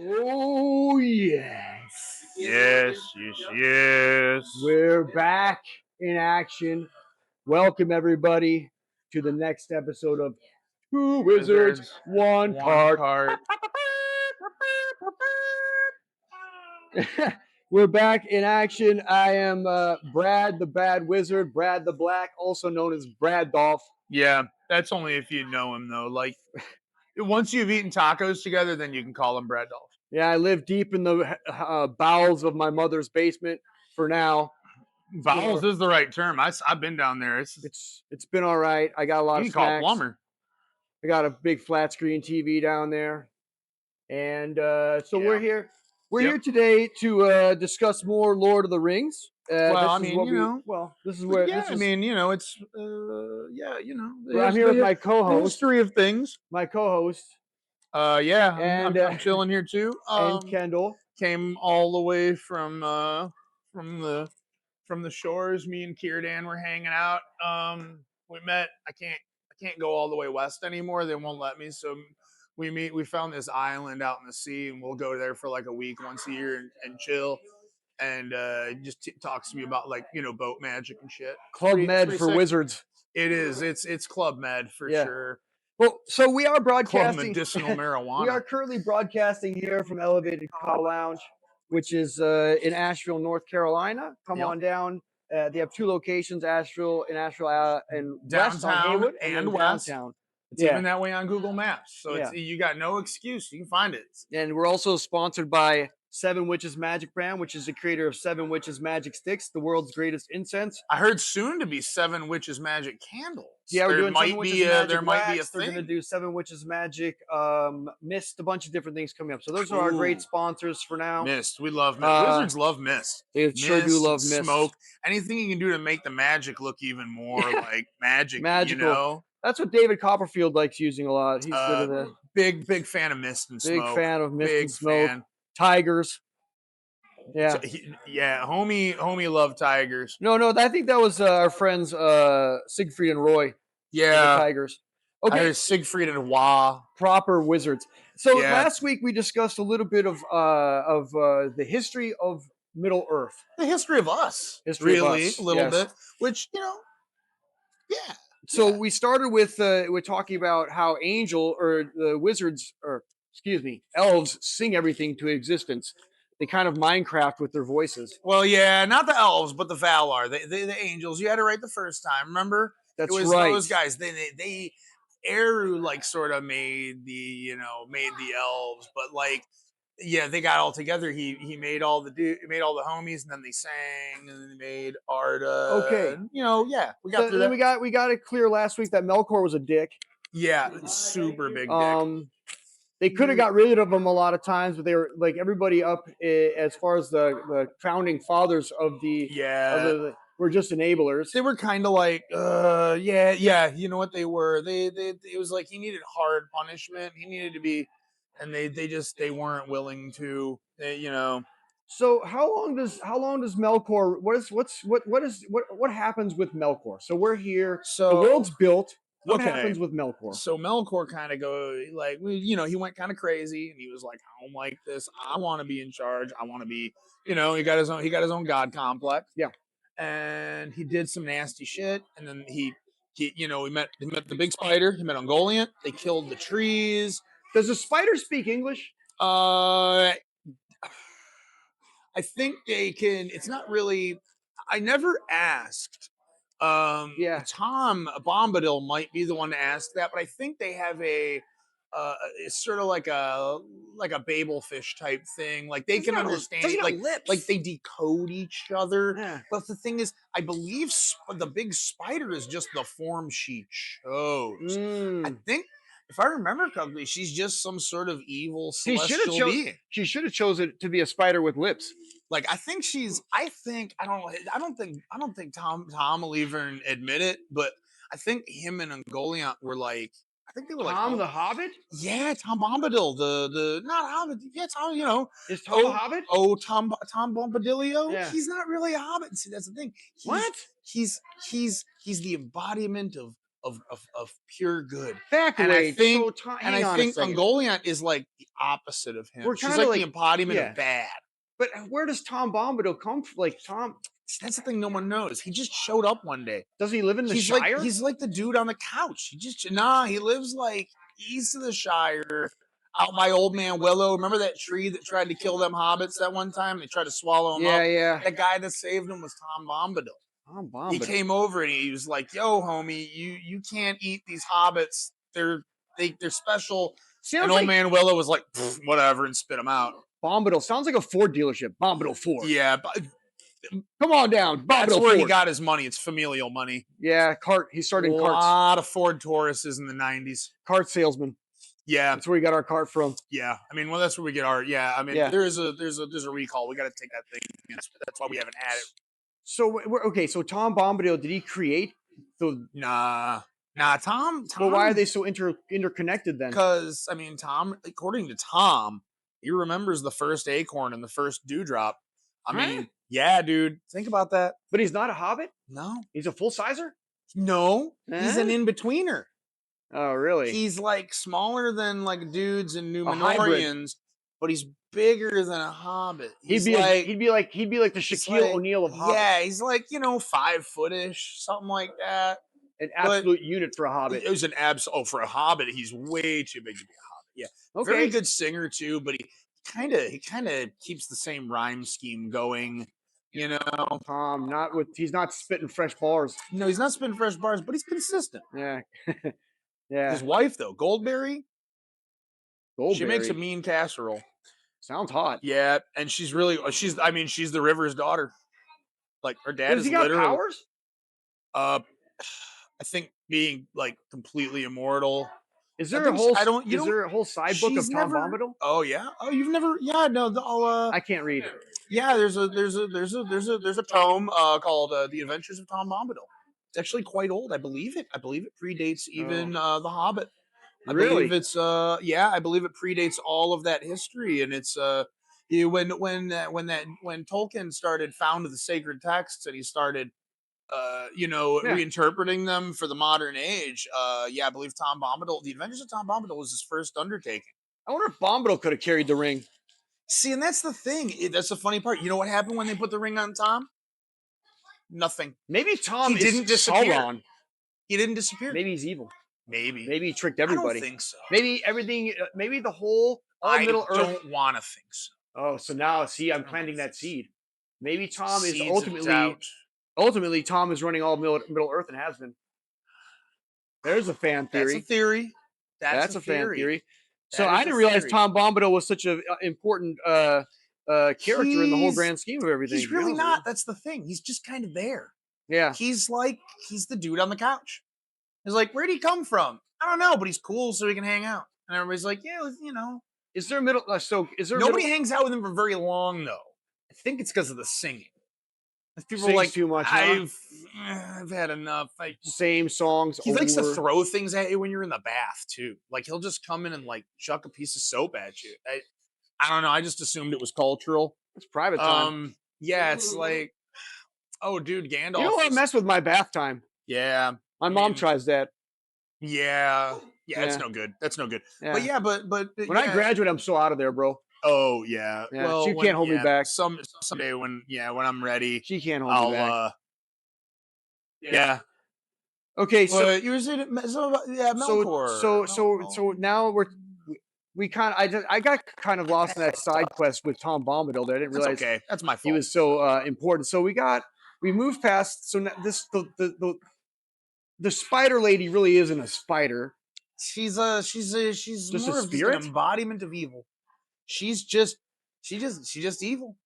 Oh, yes. Yes. We're back in action. Welcome, everybody, to the next episode of Two Wizards, One Cart. We're back in action. I am Brad the Bad Wizard, Brad the Black, also known as Brad Dolph. Yeah, that's only if you know him, though. Like, once you've eaten tacos together, then you can call him Brad Dolph. Yeah, I live deep in the bowels of my mother's basement for now. Bowels is the right term. I've been down there. It's been all right. I got a lot You of can call snacks. plumber. I got a big flat screen TV down there, and so we're here. We're here today to discuss more Lord of the Rings. Well, this is where. it's I'm here with my co-host. History of things. My co-host. I'm chilling here too. And Kendall came all the way from the shores. Me and Kierdan were hanging out. We met. I can't go all the way west anymore. They won't let me. So we found this island out in the sea, and we'll go there for like a week once a year and chill. And just talks to me about boat magic and shit. Club Med for wizards. It is. It's Club Med for sure. Well, so we are broadcasting. Club medicinal marijuana. We are currently broadcasting here from Elevated Call Lounge, which is in Asheville, North Carolina. Come on down. They have two locations: Asheville and downtown west on Haywood and west. Downtown. It's even that way on Google Maps, so you got no excuse. You can find it. And we're also sponsored by Seven Witches Magic brand, which is the creator of Seven Witches Magic Sticks, the world's greatest incense. I heard soon to be Seven Witches Magic candles. Yeah, we're doing Seven Witches Magic there might be a thing. They're going to do Seven Witches Magic Mist, a bunch of different things coming up. So those are our great sponsors for now. Mist, we love Mist. Wizards love Mist. They sure do love Mist. Smoke, anything you can do to make the magic look even more like magical. You know? That's what David Copperfield likes using a lot. He's good at big fan of Mist and Smoke. Big fan of Mist and Smoke. Tigers. Yeah. Homie loved tigers. No, I think that was our friends Siegfried and Roy. Yeah. The tigers. Okay. Siegfried and Wah. Proper wizards. So last week we discussed a little bit of the history of Middle Earth. The history of us. A little bit. Which, yeah. So we started with we're talking about how the wizards, elves sing everything to existence. They kind of Minecraft with their voices. Well, yeah, not the elves, but the Valar, the angels. You had it right the first time. Remember? That's it was right. Those guys. They Eru sort of made the elves, but they got all together. He made all the homies, and then they sang, and then they made Arda. Okay. And, we got through that. We got it clear last week that Melkor was a dick. Yeah, super big dick. They could have got rid of him a lot of times, but they were everybody up as far as the founding fathers of were just enablers. They were kind of you know what they were. It was he needed hard punishment. He needed to be, and they weren't willing to. So how long does Melkor? What happens with Melkor? So we're here. So the world's built. What happens with Melkor? So Melkor kind of he went kind of crazy, and he was like, I don't like this. I want to be in charge. I want to be, he got his own god complex. Yeah. And he did some nasty shit. And then he met the big spider. He met Ungoliant. They killed the trees. Does the spider speak English? I think they can. It's not really. I never asked. Tom Bombadil might be the one to ask that, but I think they have it's sort of like a Babelfish type thing. They can understand, they decode each other. Yeah. But the thing is, I believe the big spider is just the form she chose. I think, if I remember correctly, she's just some sort of evil celestial being. She should have chosen to be a spider with lips. I don't think Tom will even admit it, but I think him and Ungoliant were I think they were Tom the Hobbit? Yeah, Tom Bombadil, the not Hobbit. Yeah, Tom, Is Tom a Hobbit? Oh, Tom Bombadilio? Yeah. He's not really a Hobbit. See, that's the thing. What? He's the embodiment of of pure good. Back And I away. think Hang on a second. Ungoliant is like the opposite of him. We're She's kinda like the like- embodiment yeah. of bad. But where does Tom Bombadil come from? Like Tom, That's the thing no one knows. He just showed up one day. does he live in the He's Shire? like the dude on the couch. He lives like east of the Shire, out by Old Man Willow. Remember that tree that tried to kill them hobbits that one time? They tried to swallow him up. Yeah. That guy that saved him was Tom Bombadil. Tom He Bombadil. came over and he was like, "Yo, homie, you can't eat these hobbits. They're special." Sounds And like Old Man Willow was like, "Whatever," and spit him out. Bombadil. Sounds like a Ford dealership. Bombadil Ford. Yeah, but Come on down. that's Bombadil where Ford. he got his money. It's familial money. Yeah, cart. He started A carts. lot of Ford Tauruses in the '90s. Cart salesman. Yeah, That's where we got our cart from. yeah. I mean, well, that's where we get our. Yeah, I mean, Yeah. there's a recall. We got to take that thing. That's why we haven't had it. So okay. So Tom Bombadil, did he create the? Nah. Tom. Well, why are they so interconnected then? Because I mean, Tom. According to Tom, he remembers the first acorn and the first dewdrop. I Huh? mean, yeah, dude. Think about that. But he's not a hobbit. No, He's a full sizer. no. He's an Eh? in-betweener. Oh, really? He's like smaller than like dudes and hybrid. Numenorians, but he's bigger than a hobbit. He'd He's be like the he's Shaquille like- O'Neal of hobbits. Yeah, he's like 5-footish, something like that. An absolute unit for a hobbit. It was an for a hobbit, he's way too big to be a hobbit. Yeah, Okay. very good singer too, but he kind of keeps the same rhyme scheme going. You know, Tom, he's not spitting fresh bars. no, he's not spitting fresh bars, but he's consistent. Yeah. Yeah. His wife though, Goldberry, she makes a Goldberry. mean casserole. Sounds hot. Yeah, and she's the River's daughter. Like her dad Does is he got literally powers? I think being like completely immortal. Is I there a think whole? I don't- you Is don't- there a whole side book of she's Tom never- Bombadil? Oh yeah. Oh, you've never? Yeah, no. I can't read. Yeah, there's a tome called The Adventures of Tom Bombadil. It's actually quite old. I believe it predates even The Hobbit. I Really? believe it's I believe it predates all of that history, and it's when Tolkien started found the sacred texts and he started reinterpreting them for the modern age. I believe Tom Bombadil, The Adventures of Tom Bombadil was his first undertaking. I wonder if Bombadil could have carried the ring. See, and that's the thing. That's the funny part. You know what happened when they put the ring on Tom? Nothing. Maybe Tom He didn't is disappear. Sauron. He didn't disappear. Maybe he's evil. Maybe Maybe he tricked I everybody. don't think so. Maybe everything. Maybe the whole all I Middle Earth. don't want to think so. Oh, so now see, I'm planting that seed. Maybe Tom is Seeds of doubt. ultimately Tom is running all Middle Earth and has been. There's a fan That's theory. a theory. That's a fan theory. So That I is didn't a realize theory. Tom Bombadil was such an important character in the whole He's- grand scheme of everything. He's to be really honest with not. That's the thing. He's just kind of there. you. Yeah. He's the dude on the couch. He's like, where'd he come from? I don't know, but he's cool, so he can hang out. And everybody's like, yeah, Is there a middle? Is there Nobody a middle, hangs out with him for very long, though. I think it's because of the singing. People are Sings like, too much, huh? I've had enough. same songs? He likes to over? throw things at you when you're in the bath too. Like he'll just come in and like chuck a piece of soap at you. I don't know. I just assumed it was cultural. It's private time. Yeah, it's like, oh, dude, Gandalf. You don't want to mess with my bath time. Yeah, My mom mean- tries that. yeah. That's Yeah. no good. That's no good. Yeah. But yeah, but when I graduate, I'm so out of there, bro. oh yeah. Yeah, Well, she can't hold me back. Someday when I'm ready, She can't hold me back. I'll yeah. Okay, so But you were saying Melkor. so now we kind of I got kind of lost in that side quest with Tom Bombadil there. I didn't That's realize okay. That's my fault. he was so important. So we moved past. So now the spider lady really isn't a spider. She's Just a more of just spirit? an embodiment of evil. She's just evil,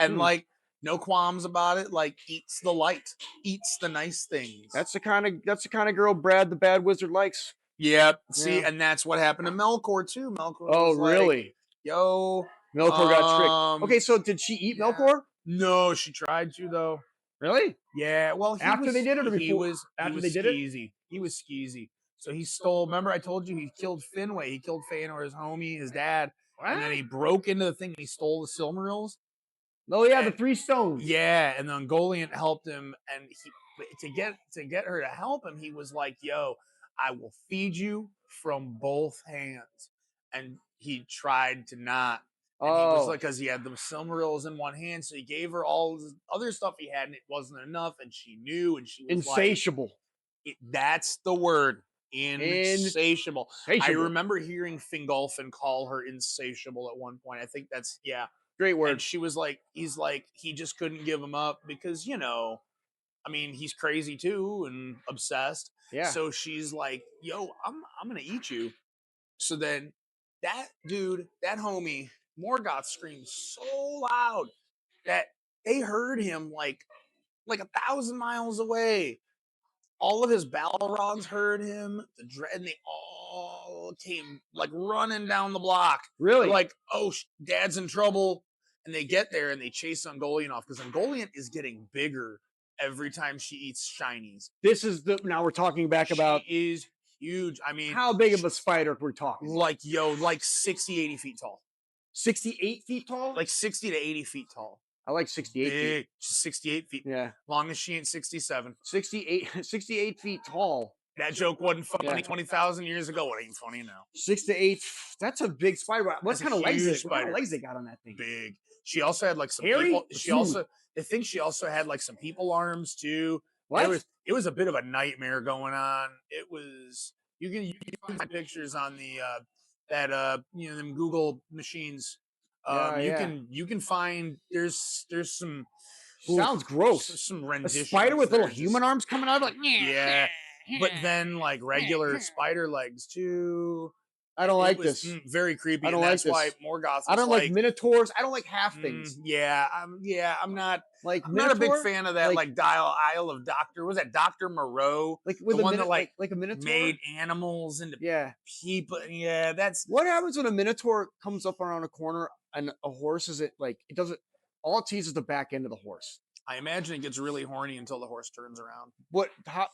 and like no qualms about it. Like eats the light, eats the nice things. That's the kind of girl Brad the Bad Wizard likes. Yeah. See, Yeah. and that's what happened to Melkor too. Melkor. Oh, was like, really? Yo, Melkor got tricked. Okay, so did she eat yeah. Melkor? no, she tried to though. Really? Yeah. Well, After they did it or before? After they did it? skeezy. He was skeezy. So he stole. Remember, I told you he killed Finwë. He killed Feanor, his homie, his dad, and then he broke into the thing and he stole the Silmarils. Oh yeah, the And- 3 stones. Yeah, and then Ungoliant helped him, and But to get her to help him, he was like, "Yo, I will feed you from both hands," and he tried to not. And he was Oh, like, because he had the Silmarils in one hand, so he gave her all this other stuff he had, and it wasn't enough. And she knew, and she was like, insatiable. "That's the word, insatiable." I Insatiable. remember hearing Fingolfin call her insatiable at one point. I think that's yeah. Great And word. she was like, he's like, he just couldn't give him up because I mean, he's crazy too and obsessed. Yeah. So she's like, "Yo, I'm gonna eat you." So then that dude, that homie, Morgoth screamed so loud that they heard him like 1,000 miles away. All of his Balrogs heard him, and they all came like running down the block. They're Really? like, "Oh, Dad's in trouble!" And they get there and they chase Ungoliant off because Ungoliant is getting bigger every time she eats shinies. This is now we're talking back about She is huge. I mean, how big of a spider we're talking. like 60, 80 feet tall, 68 feet tall? like 60 to 80 feet tall. I like 68 feet. Big. She's 68 feet. Yeah. Long as she ain't 67. 68 feet tall. That joke wasn't funny Yeah. 20,000 years ago. It ain't funny now. 6 to 8. That's a big spider. What That's a kind of legs? huge What kind spider. of legs they got on that thing? Big. She also had like some Hairy? people. She also, I think she also had like some people arms too. What? It was a bit of a nightmare going on. It was you can find pictures on the them Google machines. You can find there's some Sounds gross. some A renditions. spider with that little are just- human arms coming out like yeah, but then like regular spider legs too. I don't It like was, this. very creepy. I don't and like that's why this. Morgoth. I don't like like minotaurs. I don't like half things. I'm not. Like I'm not a big Minotaur? fan of that. Like Isle of Doctor. Was that Doctor Moreau? Like with the a one that like a minotaur made animals into Yeah. people. Yeah, that's What happens when a minotaur comes up around a corner and a horse is it doesn't all it sees is the back end of the horse. I imagine it gets really horny until the horse turns around. What how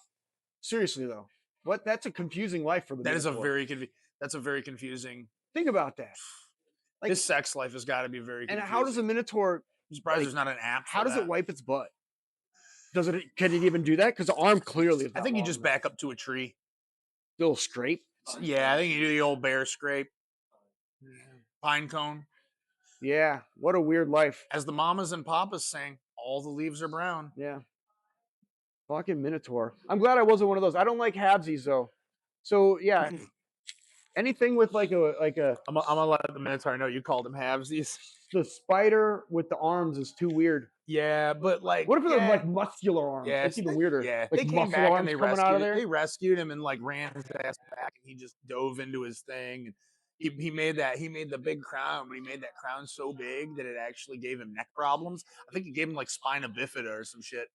seriously though? What that's a confusing life for the That is minotaur. that's a very confusing. Think about that. Like His sex life has got to be very and confusing. how does a minotaur I'm surprised there's not an app. how does that. it wipe its butt? Can it even do that? Because the arm clearly is I think you just back up to a tree. little scrape. Yeah, I think you do the old bear scrape. Pine cone. Yeah. What a weird life. As the mamas and papas sang, all the leaves are brown. Yeah. Fucking minotaur. I'm glad I wasn't one of those. I don't like halvesies though. So yeah. Anything with like a I'm gonna let the Minotaur know you called them halvesies. the spider with the arms is too weird. Yeah, but like, What if they're like muscular arms? Yeah, That's even weirder. Yeah, like they came muscle back arms and they coming rescued out of there. They rescued him and like ran his ass back, and he just dove into his thing. And he made the big crown, but he made that crown so big that it actually gave him neck problems. I think he gave him like spina bifida or some shit.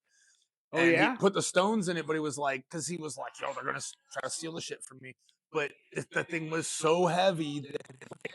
Oh and yeah, he put the stones in it, but he was like, because he was like, yo, they're gonna try to steal the shit from me. But the thing was so heavy that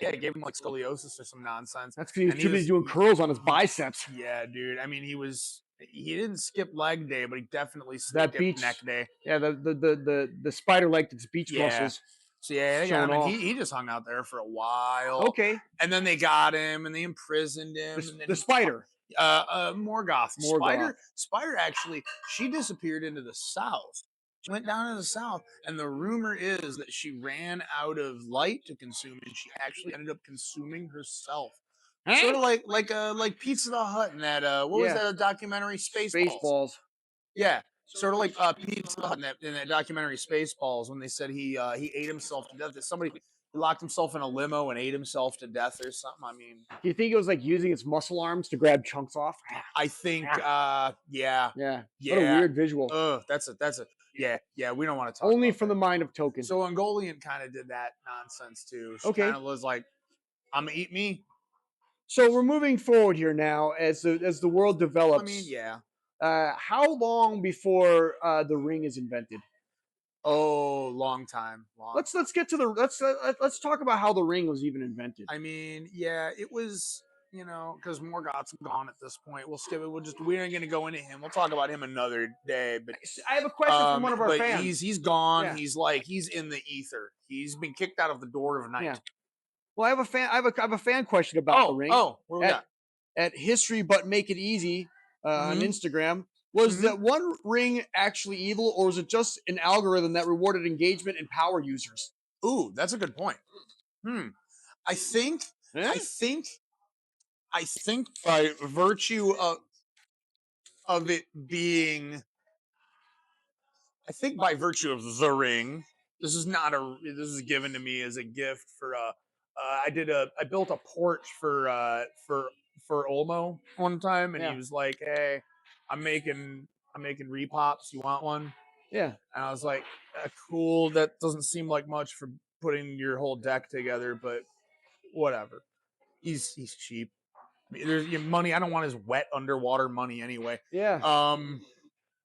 it gave him like scoliosis or some nonsense. that's because he was too busy doing curls on his biceps. Yeah, dude. I mean, he didn't skip leg day, but he definitely skipped neck day. Yeah, the spider liked its beach muscles. So yeah, they got him, and he just hung out there for a while. Okay, and then they got him, and they imprisoned him. And then the spider. Morgoth. Morgoth. Spider actually, she disappeared into the south. She went down to the south, and the rumor is that she ran out of light to consume, and she actually ended up consuming herself. Sort of like Pizza the Hut in that what was that documentary Spaceballs? Yeah, sort of like Pizza the Hut in that documentary Spaceballs when they said he ate himself to death. That somebody locked himself in a limo and ate himself to death or something. I mean, do you think it was like using its muscle arms to grab chunks off? I think yeah. What a weird visual. That's a yeah. We don't want to talk only about from that. the mind of Tolkien. So Ungoliant kind of did that nonsense too. She Okay, kind of was like, "I'm gonna eat me." So we're moving forward here now as the world develops. I mean, yeah. How long before the ring is invented? Oh, long time. Let's get to let's talk about how the ring was even invented. I mean, yeah, it was, because Morgoth's gone at this point. We'll skip it. We ain't gonna go into him. We'll talk about him another day. But I have a question from one of our fans. He's gone. Yeah. He's in the ether. He's been kicked out of the door of night. Yeah. Well, I have a fan question about the ring. What we got? At History But Make It Easy on Instagram. Was Mhm. that one ring actually evil, or was it just an algorithm that rewarded engagement and power users? Ooh, that's a good point. Hmm. I think Eh? I think I think by virtue of it being, I think by virtue of the ring, this is not a this is given to me as a gift for I built a porch for Olmo one time, and he Yeah, was like, "Hey, I'm making repops. You want one?" yeah. And I was like, "Cool. That doesn't seem like much for putting your whole deck together, but whatever." He's cheap. I mean, there's money. I don't want his wet underwater money anyway. Yeah.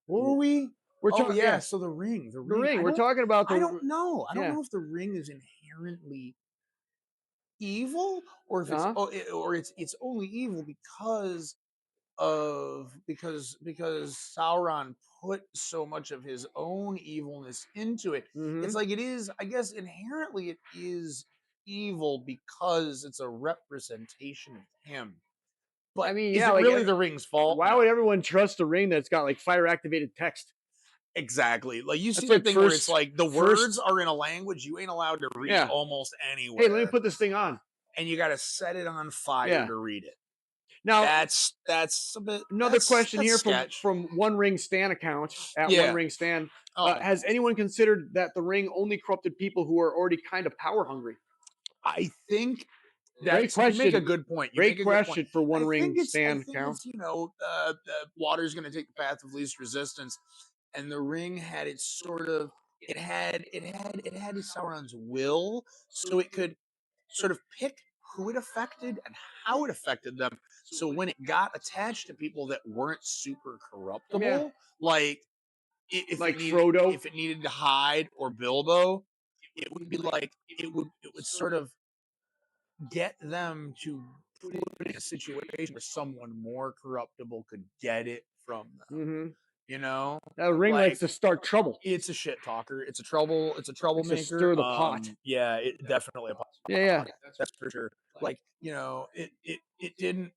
What were we? We're Oh talking, yeah, yeah, so the ring, the ring. We're talking about I don't know. I don't yeah. know if the ring is inherently evil, or if it's Uh-huh. or it's only evil because because Sauron put so much of his own evilness into it. It's Mm-hmm. like it is. I guess inherently it is evil because it's a representation of him. I But mean, is yeah, it like, really the ring's fault? why No. would everyone trust a ring that's got like fire activated text? Exactly. Like you see That's that like thing where it's first, like the words first, are in a language you ain't allowed to read yeah. almost Hey, let me anywhere, put this thing on. and you got to set it on fire Yeah. to read it. Now, That's a bit another question that's here from sketch. One Ring Stan account at One Yeah. Ring Stan. Oh, Has anyone considered that the ring only corrupted people who are already kind of power hungry? I think Great that's you make a question. good point. You Great make a good point. question for One Ring I Stan think account. it's the water's going to take the path of least resistance, and the ring had its sort of it had Sauron's will, so it could sort of pick who it affected and how it affected them. So when it got attached to people that weren't super Yeah, corruptible, like like Frodo. if it needed to hide or Bilbo, it would be like it would sort of get them to put it in a situation where someone more corruptible could get it from them. Mm-hmm. You know, That ring likes like to start trouble. it's a shit talker. It's a Likes to troublemaker. stir the pot. Yeah, it definitely a Yeah, yeah. pocket. That's for sure. Like it didn't.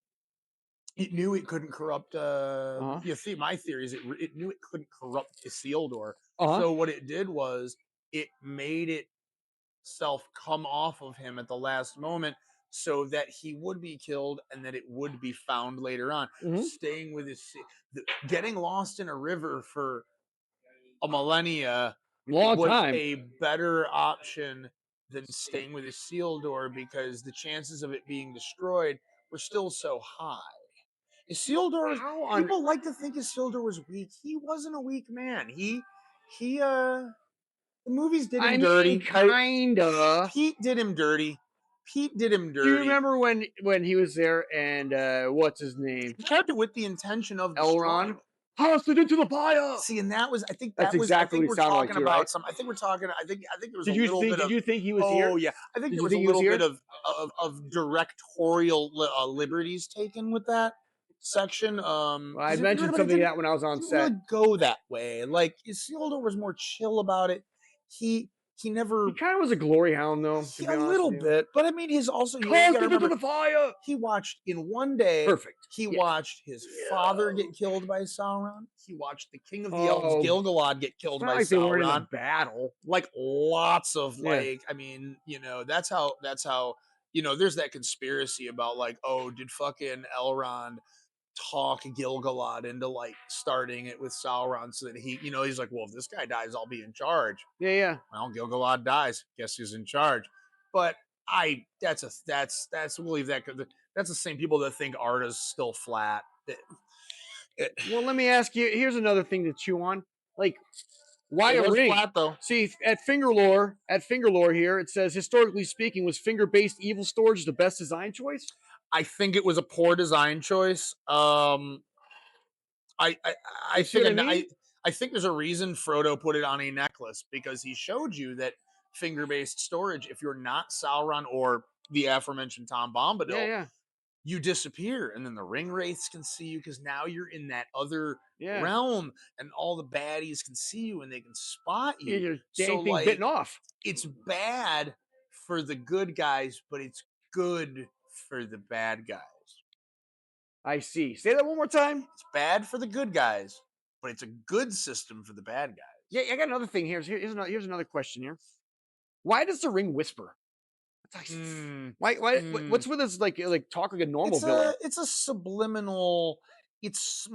It knew it couldn't corrupt. Uh huh. You see, my theory is it knew it couldn't corrupt Isildur. Uh huh. So what it did was it made itself come off of him at the last moment, so that he would be killed and that it would be found later on. Mm-hmm. Staying with getting lost in a river for a millennia Long was time. a better option than staying with Isildur because the chances of it being destroyed were still so high. Isildur, How on? people like to think Isildur was weak. He wasn't a weak man. He the movies did I him mean, dirty, right? kinda. Pete did him dirty. Pete did him Do you dirty. remember when he was there and what's his name? He kept it with the intention of destroying Elron. him. Tossed it into the fire. See, and that was That's I exactly what think he we're sounded like talking too, right? about some I think we're talking I think there was a Did you little think? bit Did of you think he was oh here? yeah, I think Did there you was a think he was little bit here? of directorial liberties taken with that section. Well, I Because if you mentioned but something of that when I was on didn't set. really go that way. Like Isildur was more chill about it. He He never kind of was a glory hound, though. To a be honest little with you, bit, but I mean, his also you got tossed to it into remember the fire. he watched in one day. Perfect. He Yes. watched his father get killed by Sauron. He watched the king of the elves, Oh, Gilgalad, get it's killed not by like they weren't in a Sauron. battle. Like lots of Yeah. like, I mean, that's how there's that conspiracy about like, oh, did fucking Elrond talk Gilgalad into like starting it with Sauron so that he's like, well, if this guy dies, I'll be in charge. Yeah, yeah. Well, Gilgalad dies. Guess who's in charge? But that's we'll leave that. That's the same people that think Arda's still flat. Well, let me ask you. Here's another thing to chew on. Like, why It a was ring? flat though. See, at finger lore here, it says historically speaking, was finger-based evil storage the best design choice? I think it was a poor design choice. I I, I You see think what I mean? I think there's a reason Frodo put it on a necklace because he showed you that finger-based storage. If you're not Sauron or the aforementioned Tom Yeah, Bombadil, yeah, you disappear, and then the ring wraiths can see you because now you're in that other yeah. realm, and all the baddies can see you and they can spot You get you. your So dang thing bitten like, off. it's bad for the good guys, but it's good for the bad guys. I see. Say that one more time. It's bad for the good guys, but it's a good system for the bad guys. Yeah, I got another thing here. Here's another question here. Why does the ring whisper? It's like, what's with this like talk like a normal villain? It's a subliminal. It's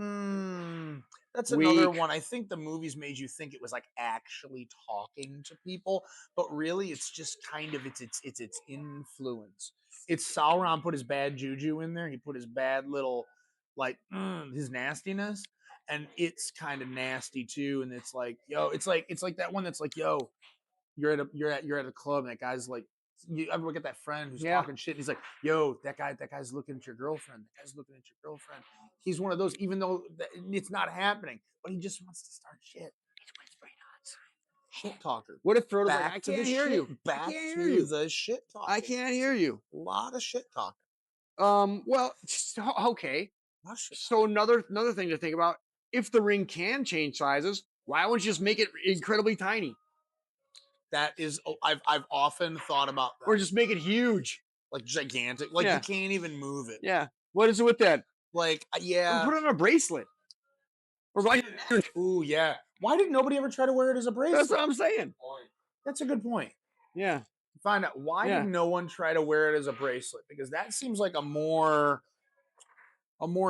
that's another Weak. one. I think the movies made you think it was like actually talking to people, but really it's just kind of its influence. It's Sauron put his bad juju in there. He put his bad little like his nastiness, and it's kind of nasty too. And it's like it's like that one that's like you're at a club and that guy's like you ever get that friend who's Yeah. talking shit and he's like, yo, that guy's looking at your girlfriend. That guy's looking at your girlfriend. He's one of those, even though it's not happening, but he just wants to start shit. Shit talker. What if Frodo's Back like, I to can't the hear shit. you. Back I can't to hear you. the shit talking. I can't hear you. A lot of shit talking. Well, okay. A lot of shit So another thing to think about: if the ring can change sizes, why won't you just make it incredibly tiny, that is, I've often thought about that. or just make it huge? Like gigantic. Like Yeah. you can't even move it. Yeah. What is it with that? Like, Or yeah. put it on a bracelet. Or like, Ooh, yeah. Why did nobody ever try to wear it as a bracelet? that's what I'm saying. That's a good point. Yeah. Find out why Yeah. did no one try to wear it as a bracelet? Because that seems like a more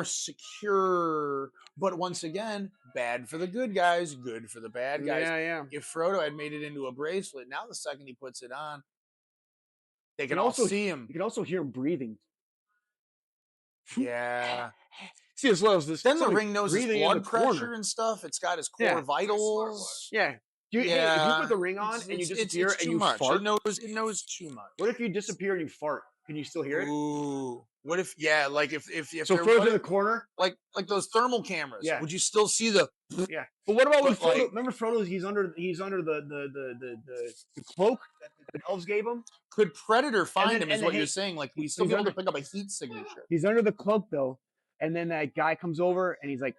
secure, but once again, bad for the good guys, good for the bad guys. Yeah, yeah. If Frodo had made it into a bracelet, now the second he puts it on, they can can all also- see him. You can also hear him breathing. Yeah. See, as well as this. Then the somebody ring knows his breathing in the blood pressure corner. and stuff. It's got his core Yeah. vitals. Yeah. Hey, if you Yeah. put the ring on It's- and you it's- disappear it's and too you much. fart, It knows too much. what if you disappear and you fart? Can you still hear it? Ooh. What if, yeah, like if So there- Frodo's what in the if- corner. like those thermal cameras. Yeah. Would you still see the Yeah. But what about when But, Frodo? like- Remember Frodo's? He's under the cloak that the elves gave him. could Predator find then- him? Is and what then you're he- saying? Like we he's still be able to under- pick up a heat signature. He's under the cloak though, and then that guy comes over and he's like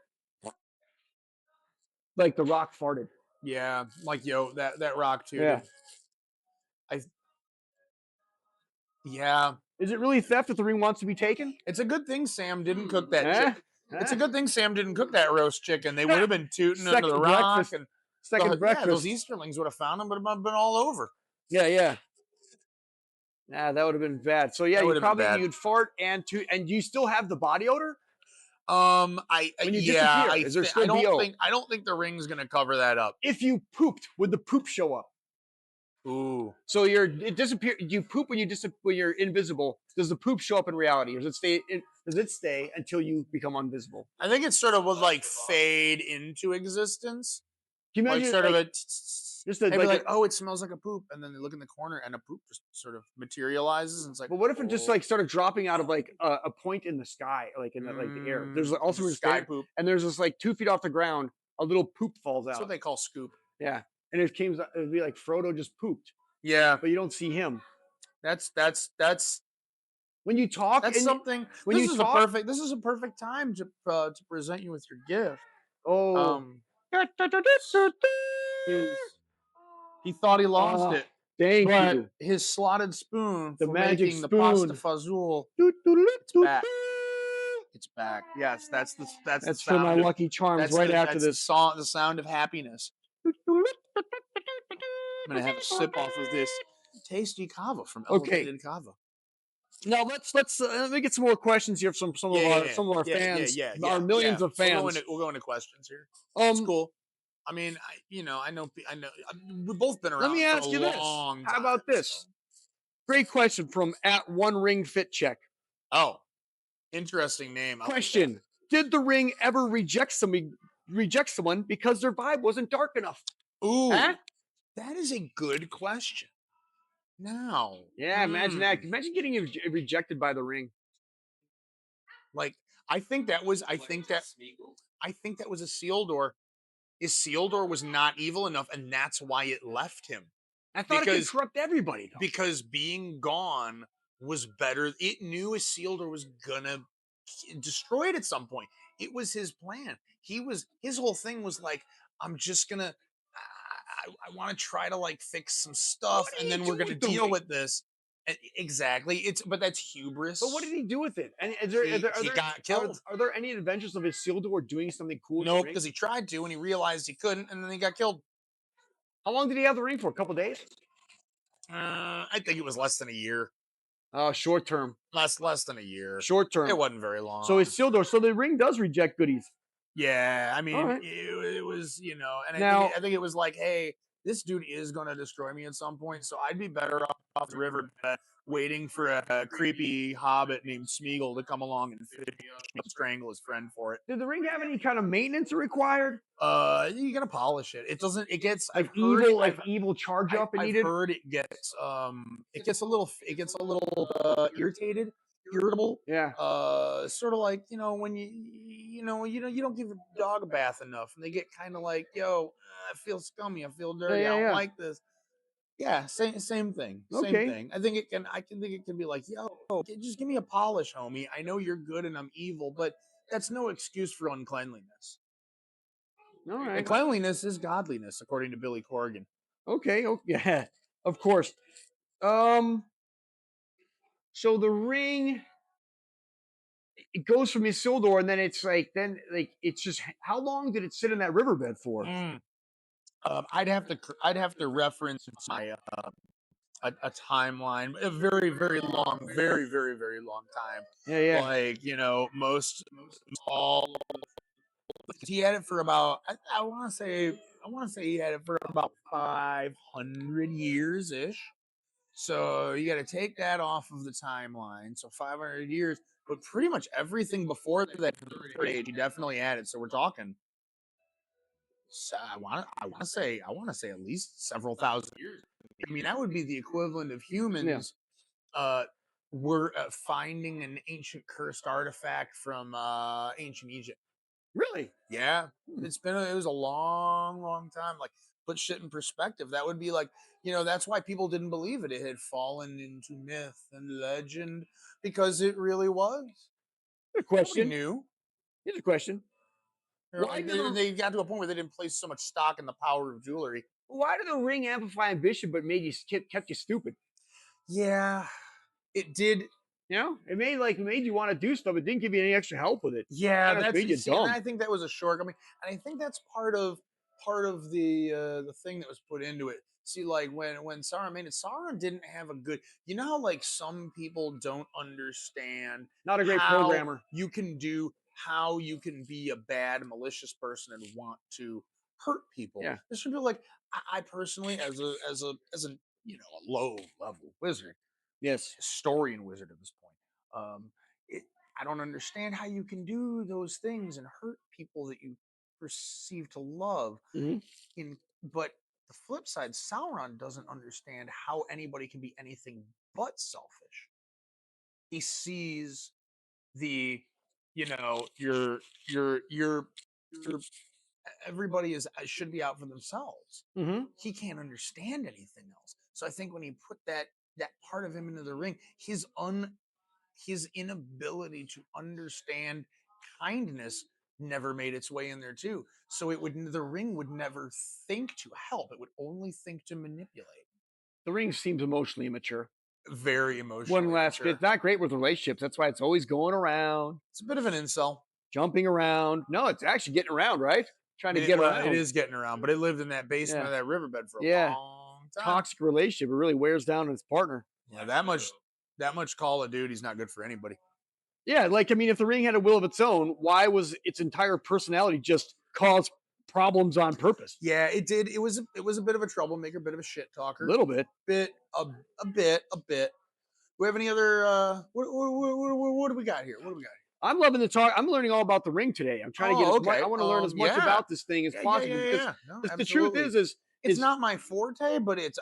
the Rock farted. Yeah, like that rock too. Yeah. Yeah, Is it really theft if the ring wants to be taken? it's a good thing Sam didn't cook that Eh? chicken. It's a good thing Sam didn't cook that roast chicken. They would have been tooting under the Second rock, breakfast. and Second yeah, breakfast. those Easterlings would have found them, but it would have been all over. Yeah, yeah. Nah, that would have been bad. So yeah, That you would've been probably bad. you'd fart and you still have the body odor. When you yeah, disappear, is there still I don't BO? think the ring's gonna cover that up. If you pooped, would the poop show up? Ooh, So it disappear. You poop when when you're invisible. Does the poop show up in reality, or does it stay until you become invisible? I think it sort of would like fade into existence. Can you Like imagine sort of a just a, maybe like, oh, it smells like a poop, and then they look in the corner and a poop just sort of materializes, and it's like. but what if it just like started dropping out of like a point in the sky, like in the, like the air? There's also a sky poop. and there's this like 2 feet off the ground, a little poop falls That's out. what they call scoop. Yeah, and it would be like Frodo just pooped, Yeah, but you don't see him. that's When you talk, that's and something. when This you is talk, this is a perfect time to present you with your gift. oh, He thought he lost Ah, it, thank but you. his slotted spoon The for magic making the spoon. pasta fazool, back. It's back. Yes, that's the That's for sound my of- lucky charms. that's Right the, after that's this, the sound of happiness. I'm gonna have a sip off of this tasty kava from Okay. Elevated Kava. Now let me get some more questions here from some of our fans, our millions of fans. We'll go into questions here. It's cool. I mean, I know. We've both been around. Let me ask for a you this. long How time, about this? so- Great question from @OneRingFitCheck. Oh, interesting name. I like Question: did the ring ever reject someone because their vibe wasn't dark enough? that. Ooh, Huh? that is a good question. Now, Yeah, imagine that. Imagine getting rejected by the ring. Like, I think that was a Sealdor. Isildur was not evil enough, and that's why it left him. I thought it Because- could corrupt everybody. Though. Because being gone was better. It knew Isildur was gonna destroy it at some point. It was his plan. His whole thing was like, I'm just gonna. I want to try to like fix some stuff, What do and you then we're do gonna with the deal ring? with this. Exactly. But that's hubris. But what did he do with it? And is there, are there, are He there, got killed. are there any adventures of Isildur doing something cool with the Nope, ring? because he tried to and he realized he couldn't, and then he got killed. How long did he have the ring for? A couple days? I think it was less than a year. Short term. Less than a year. Short It term. wasn't very So long. Isildur. So the ring does reject goodies. Yeah, I All mean, right. it was, and Now, I think it was like, hey, this dude is gonna destroy me at some point, so I'd be better off the river waiting for a creepy hobbit named Smeagol to come along and strangle his friend for it. did the ring have any kind of maintenance required? You gotta polish it. It doesn't. It gets. I've Like heard it. evil charge up it I've needed? heard it gets a little irritated, irritable. Yeah. Sort of like when you don't give a dog a bath enough, and they get kind of like, yo, I feel scummy, I feel Yeah, dirty, I yeah, don't yeah. like this. Yeah, same thing, same Okay. thing. I can think it can be like, yo, just give me a polish, homie. I know you're good and I'm evil, but that's no excuse for uncleanliness. All And right. cleanliness is godliness, according to Billy Corgan. Okay. Oh, yeah. Of course. Um. So the ring, it goes from Isildur, and then it's just how long did it sit in that riverbed for? Mm. I'd have to reference my a timeline, a very very long, very long time. Yeah, yeah. Like most all he had it for about I want to say he had it for about 500 years ish. So you got to take that off of the timeline. So 500 years, but pretty much everything before that third age, he definitely had it. So we're talking. So I want to say at least several thousand years. I mean, that would be the equivalent of Yeah. humans were finding an ancient cursed artifact from ancient Egypt. Really? Yeah, Hmm. it was a long time. Like put shit in perspective. That would be like that's why people didn't believe it. It had fallen into myth and legend because it really was. Good Nobody question. knew. Here's a question. Like they got to a point where they didn't place so much stock in the power of jewelry. Why did the ring amplify ambition but kept you stupid? Yeah, it did. You know, it made you want to do stuff. It didn't give you any extra help with it. Yeah, Kind of that's made you see, and dumb. I think that was a shortcoming, and I think that's part of the thing that was put into it. See, like when Sauron made it, Sauron didn't have a good. You know how like some people don't understand Not a great how programmer. how you can be a bad malicious person and want to hurt people. Yeah. This should be like I personally, as a a low level wizard, Yes. historian wizard at this point. It, I don't understand how you can do those things and hurt people that you perceive to love. Hmm. But the flip side, Sauron doesn't understand how anybody can be anything but selfish. He sees the, you know, your everybody is should be out for themselves. Hmm. He can't understand anything else. So I think when he put that part of him into the ring, his inability to understand kindness never made its way in there too. So the ring would never think to help. It would only think to manipulate. The ring seems emotionally immature. Very One emotionally last bit. immature. Not great with relationships. That's why it's always going around, It's a bit of an incel. jumping around. No, it's actually getting around, right? I Trying to mean, get it around. is getting around, but it lived in that basement Yeah. of that riverbed for a Yeah. long time. Toxic relationship. It really wears down its partner. Yeah, that much Call of Duty's not good for anybody. Yeah, like I mean, if the ring had a will of its own, why was its entire personality just cause problems on purpose? Yeah, it did. It was a bit of a troublemaker, a bit of a shit A talker, little bit. a bit. Do we have any other? What do we got here? What do we got here? I'm loving the talk. I'm learning all about the ring today. I'm trying to get Oh, as much. okay. I want to learn as much Yeah, about this thing as possible because No, the truth absolutely. is It's not my forte, but it's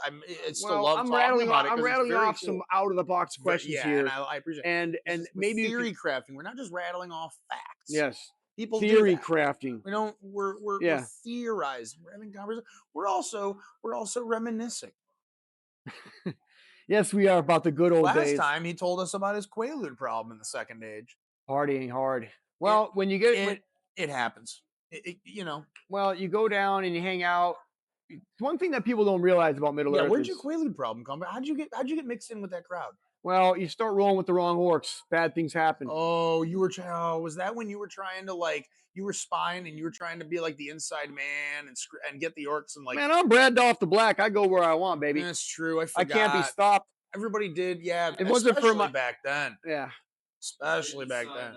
still well, love talking about it I'm because it's rattling very off cool. some out of the box questions Yeah, and here, I appreciate it. and We're maybe you theory could, crafting. We're not just rattling off facts. yes, People do theory that. crafting. We don't. We're Yeah, theorizing. We're having conversation. We're also reminiscing. yes, we are about the good old Last days. time he told us about his Quaalude problem in the Second Age. Partying hard. It Well, when you get it happens. well, you go down and you hang out. one thing that people don't realize about Middle Yeah, Earth where'd your is, Quaalude problem come from? How'd you get mixed in with that crowd? well, you start rolling with the wrong orcs, bad things happen. Oh, was that when you were trying to you were spying and you were trying to be like the inside man and get the orcs and Man, I'm Brad off the black. I go where I want, baby. that's true. I I can't be forgot. stopped. Everybody did, yeah, It wasn't for especially my, back then. yeah, Especially back then.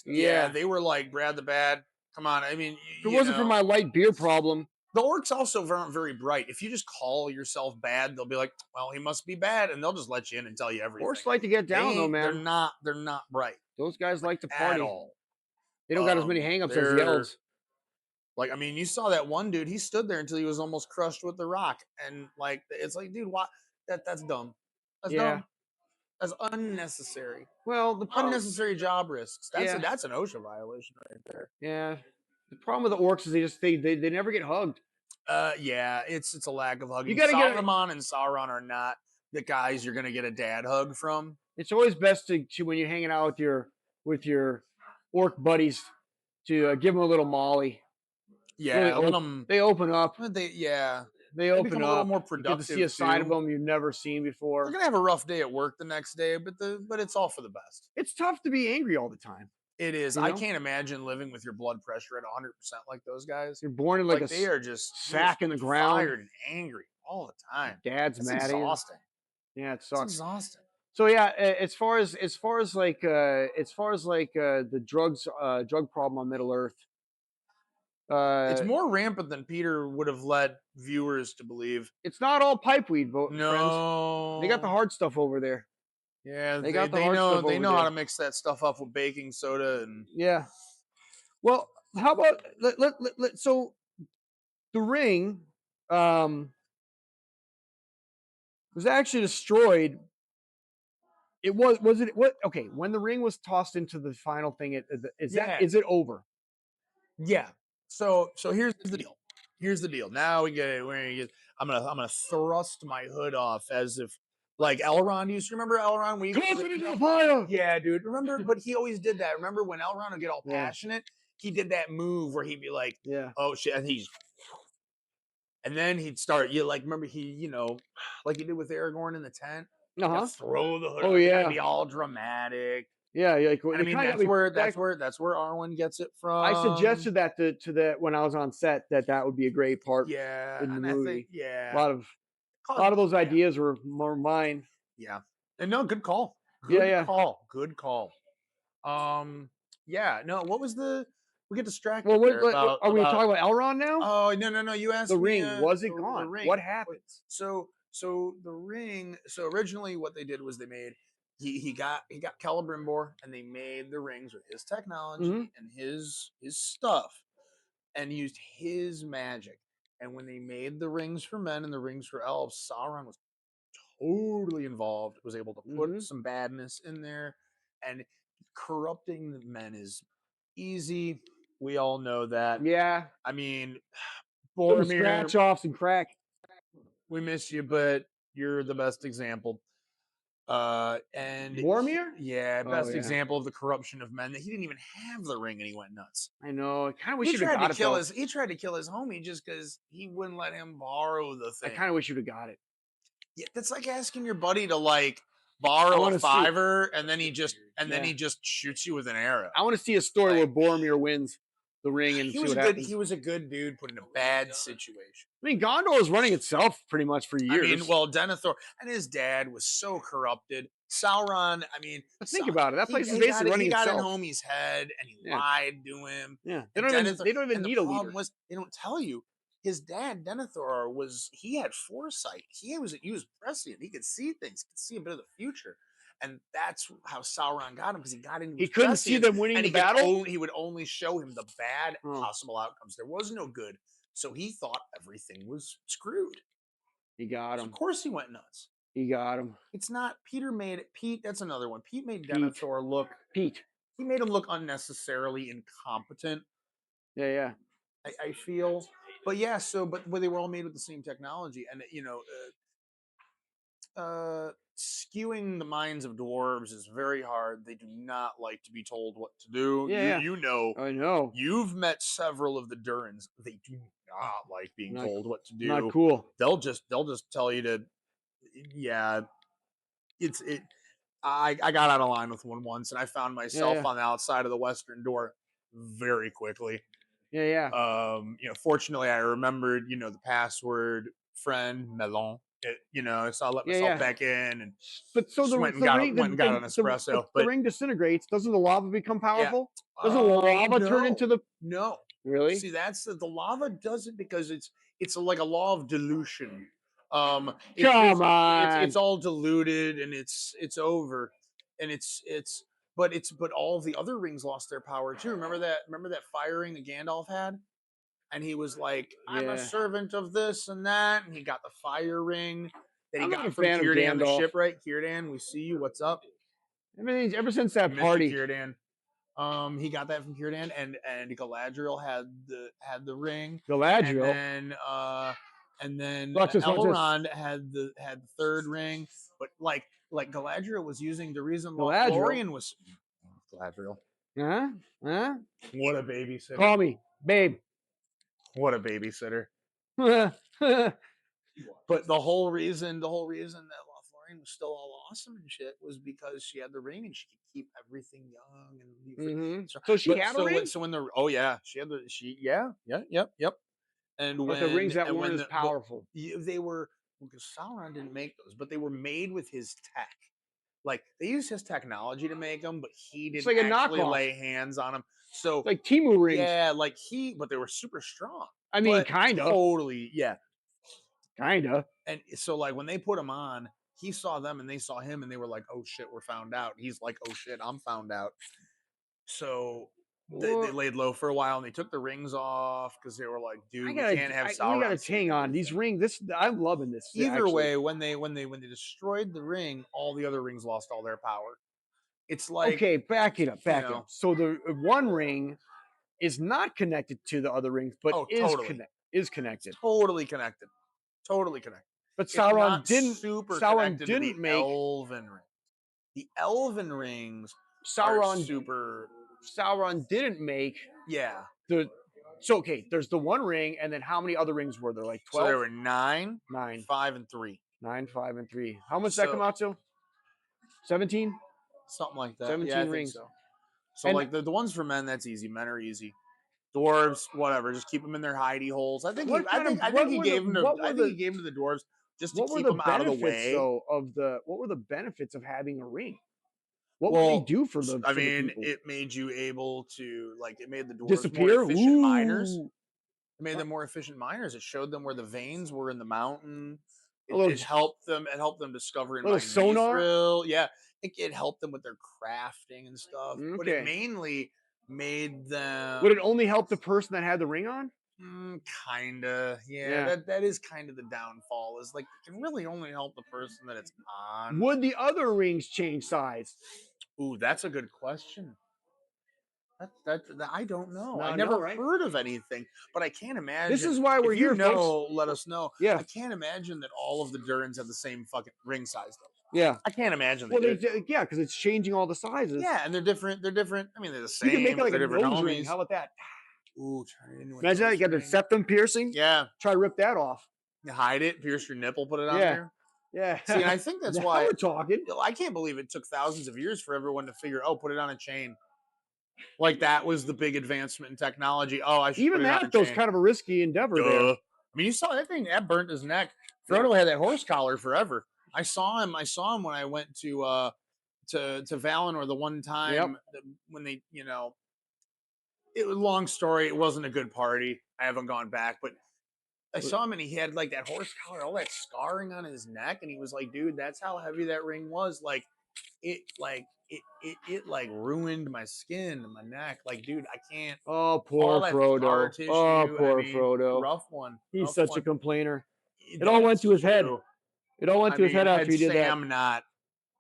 Yeah, yeah. they were like Brad the Bad. Come on, I mean, If it wasn't for my light beer problem, the orcs also aren't very bright. If you just call yourself bad, they'll be like, "Well, he must be bad," and they'll just let you in and tell you everything. orcs like to get down though, They're man. not. They're not bright Those guys like to at party. all. They don't got as many hangups as the They're elves. like, I mean, you saw that one dude. He stood there until he was almost crushed with the rock, and like, it's like, dude, what? That's dumb. That's Yeah. dumb. That's unnecessary. Well, the problem, Unnecessary job risks. yeah, That's an OSHA violation right there. yeah. The problem with the orcs is they never get hugged. Yeah, it's a lack of You hugging. got to get. Saruman and Sauron are not the guys you're gonna get a dad hug from. It's always best to when you're hanging out with your orc buddies to give them a little molly. Yeah, let them. They open up. Yeah, They they open become a little up. more You get to see productive a side of too. them you've never seen They're before. gonna have a rough day at work the next day, but it's all for the best. It's tough to be angry all the time. It is. You I know, can't imagine living with your blood pressure at 100% like those guys. you're born in like Like they are you're just sack in the ground. fired and angry all the time. Dad's That's mad at you. exhausting. Yeah, it It's sucks. exhausting. So yeah, as far as the drug problem on Middle Earth, It's uh, more rampant than Peter would have led viewers to believe. it's not all pipeweed, friends. They got the No. hard stuff over there. Yeah, They they, got the they hard know stuff they over know how there. to mix that stuff up with baking soda and Yeah. Well, how about so the ring um, was actually destroyed. It was it what? Okay, when the ring was tossed into the final thing, yeah. is it over? Yeah. So here's the deal. Here's the deal. Now we get it. We're gonna get. I'm gonna thrust my hood off as if like Elrond used to remember Elrond. Toss it into the fire. Yeah, dude. Remember, but he always did that. Remember when Elrond would get all Yeah. passionate? He did that move where he'd be like, Yeah. "Oh shit," and then he'd start. You like remember like he did with Aragorn in the tent. Uh You huh. throw the hood. Oh Up, you gotta yeah. be all dramatic. Yeah. Like And I they mean, kind of that's where Arwen gets it I from. suggested that to that when I was on set that would be a great part Yeah, in the and I think movie. A yeah, lot of a lot of those yeah, ideas were more mine. yeah. And no, good call. Yeah. Good Yeah. call. Good call. Yeah. No, what was the? We get Well, distracted there are we about. talking about Elrond now? Oh no! You The asked me ring was it the gone? ring. What happens? So the ring. So originally, what they did was they made he got Celebrimbor, and they made the rings with his Hmm. technology and his stuff, and used his magic. And when they made the rings for men and the rings for elves, Sauron was totally involved, was able to put Hmm. some badness in there, and corrupting the men is easy. We all know that. Yeah. I mean, Some Boromir, scratch offs and crack. we miss you, but you're the best example. And Boromir? yeah, Oh best yeah. example of the corruption of men. That he didn't even have the ring, and he went nuts. I know. I kind of wish He you'd have tried to got it kill though. his he tried to kill his homie just because he wouldn't let him borrow the I thing. kind of wish you'd have got it. Yeah, that's like asking your buddy to like I borrow want a to see. fiver and then Yeah. he just shoots you with an arrow. I want to see a story where Like Boromir wins the ring and he see was what a good happens. he was a good dude put in a bad situation. I mean, Gondor was running itself pretty much for I mean, years. well, Denethor and his dad was so corrupted. Sauron, I mean, But think about it. That place is basically he running got in itself. homie's head and he Yeah. lied to him. Yeah. And Denethor, They don't even and the need a problem leader. was they don't tell you his dad Denethor he had foresight. He was prescient. He could see things, could see a bit of the future. And that's how Sauron got him because he got into He his couldn't see prescience, them winning and the battle. he would only show him the bad Oh, possible outcomes. There was no good, so he thought everything was screwed. he got So of him. course he went nuts. He got him. It's not Peter made it. Pete, that's another one. Pete made Pete. Denethor look. Pete. He made him look unnecessarily incompetent. Yeah. Yeah. I feel, but yeah. But they were all made with the same technology, and skewing the minds of dwarves is very hard. They do not like to be told what to do. Yeah. Yeah. You know, I know. you've met several of the Durins. They do not like being Not told what to not do. cool. They'll just tell you to, yeah, it's it. I got out of line with one once, and I found Yeah, myself yeah. on the outside of the western door very quickly. Yeah, yeah. Fortunately, I remembered, the password friend Melon. So I let Yeah, myself yeah. back in and But so just the ring went and got an but espresso. the But ring disintegrates. Doesn't the lava become yeah, powerful? Doesn't the lava turn no, into the no. really? See, that's the lava doesn't, because it's like a law of dilution. It's Come just it's on. all diluted and it's over, and but all of the other rings lost their power too. Remember that fire ring that Gandalf had, and he was like, "I'm a Yeah. servant of this and that," and he got the fire ring that he I'm not a got from fan of Círdan the Gandalf. shipwright. Círdan, we see you. What's up? Ever since that Missed you, party, Círdan. He got that from Círdan, and Galadriel had the ring, and Galadriel. then Watch this. Watch this. Elrond had the third ring, but like Galadriel was using the reason Galadriel. Lothlorien was Galadriel. Huh? Huh? What a babysitter! Call me, babe. What a babysitter! Yeah. But the whole reason that Lothlorien was still all awesome and shit was because she had the ring and she could keep everything young and be free. So she But had a ring, so when the oh yeah, yeah, yep. And but the rings that weren't when as powerful. they were, because Sauron didn't make those, but they were made with his tech. Like they used his technology to make them, but he It's didn't like a actually knockoff. lay hands on them. It's So like Timu rings. yeah, but they were super strong. I mean, But kinda, totally, yeah. kinda. And so like when they put him on, he saw them and they saw him and they were like, "Oh shit, we're found out." He's like, "Oh shit, I'm found out." So they Well, laid low for a while and they took the rings off because they were like, I "Dude, we gotta, can't have we gotta Sauron seeing hang on these everything." rings. This I'm loving this Either actually. way, when they destroyed the ring, all the other rings lost all their power. It's like, Okay, back it up, you back it up. know, So the one ring is not connected to the other rings, but oh, totally, is it's connected. totally connected, totally connected. But It's not Sauron didn't. super Sauron connected to didn't the make. elven ring. The elven rings are Sauron. super, Sauron didn't make yeah. the. So okay, there's the one ring, and then how many other rings were there? Like So there 12? were nine, 9, 5, and 3. 9, 5, and 3. How much did that come So out to? 17? something like that. Yeah, I 17 think rings. so. So And like the ones for men, that's easy. Men are easy. Dwarves, whatever, just keep them in their hidey holes. I think he, what kind of I think he gave them to, what I were think the he gave them to the dwarves just to what were keep the them out of the benefits way. though of the what were the benefits of having a ring? What would they Well, do I for the mean, people? it made you able to, like, it made the dwarves more Disappear? efficient miners. Ooh. It made them more efficient miners. It showed them where the veins were in the mountain. A It helped them. It helped them discover and little mine sonar? mithril. Yeah, it helped them with their crafting and stuff. But it Okay. mainly made Would it them, only help the person that had the ring on? kinda. Yeah, Yeah. that is kind of the downfall. Is like it can really only help the person that it's on. Would the other rings change size? Ooh, that's a good question. That I don't know. I No, no, never right? heard of anything, but I can't This is imagine. why we're If you here, folks. know, let us know. Yeah. I can't imagine that all of the Durins have the same fucking ring size though. Yeah. I can't imagine they Well, do. yeah, because it's changing all the sizes. Yeah, and they're different. They're different. I mean, they're the You can make same, it but like they're a different nose ring. homies. How about that? Ooh, turn it into a Imagine that. You nose got the ring. septum piercing. Yeah, Try to rip that off. you hide it, pierce your nipple, put it on Yeah. there. Yeah. See, and I think that's Now why we're talking. I can't believe it took thousands of years for everyone to figure, oh, put it on a chain. Like that was the big advancement in technology. Oh, I should put Even it on a that, those chain. kind of a risky endeavor there. Duh. I mean, you saw that thing that burnt his neck. Yeah. Frodo had that horse collar forever. I saw him. I saw him when I went to Valinor the one time when they, it was a long story. It wasn't a good party. I haven't gone back, but I saw him and he had like that horse collar, all that scarring on his neck, and he was like, "Dude, that's how heavy that ring was. It like ruined my skin and my neck. Like, dude, I can't. Oh, All poor that scar Frodo. Oh, tissue. I poor mean, Frodo. rough one, He's rough such a one. complainer. It all went That's to his head. true. It all went I to his mean, head after had he did that. Sam not,